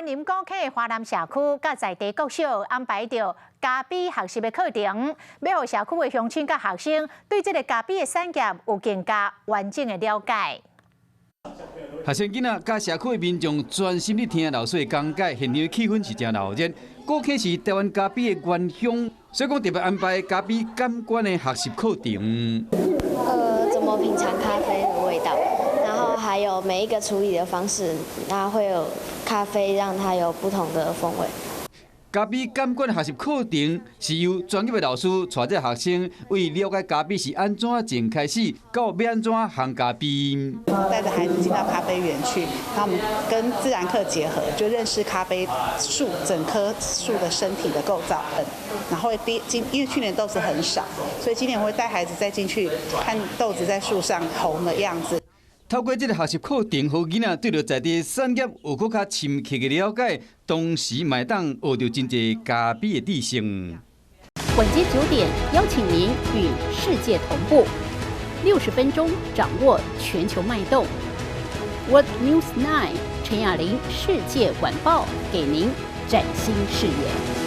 云林高溪华南社区甲在地国小安排着咖啡学习的课程，要让社区的乡亲甲学生对这个咖啡的产业有更加完整的了解。学生囡仔甲社区的民众专心地听老师的讲解，现场的气氛是真热热。高溪是台湾咖啡的原乡，所以讲特别安排咖啡感官的学习课程。怎么品尝咖啡的味道，然后还有每一个处理的方式，它会有咖啡让它有不同的风味。咖啡感官学习课程是由专业的老师带这学生为了解咖啡是安怎种开始，到要安怎烘咖啡。带着孩子进到咖啡园去，然后我们跟自然课结合，就认识咖啡树整棵树的身体的构造。然后因为去年豆子很少，所以今年会带孩子再进去看豆子在树上红的样子。透过这个学习课程，让囡仔对着在地产业有更加深刻的了解，同时买当学到真侪咖啡的知识。晚间9点，邀请您与世界同步，60分钟掌握全球脉动。What News 9，陈雅玲世界晚报给您崭新视野。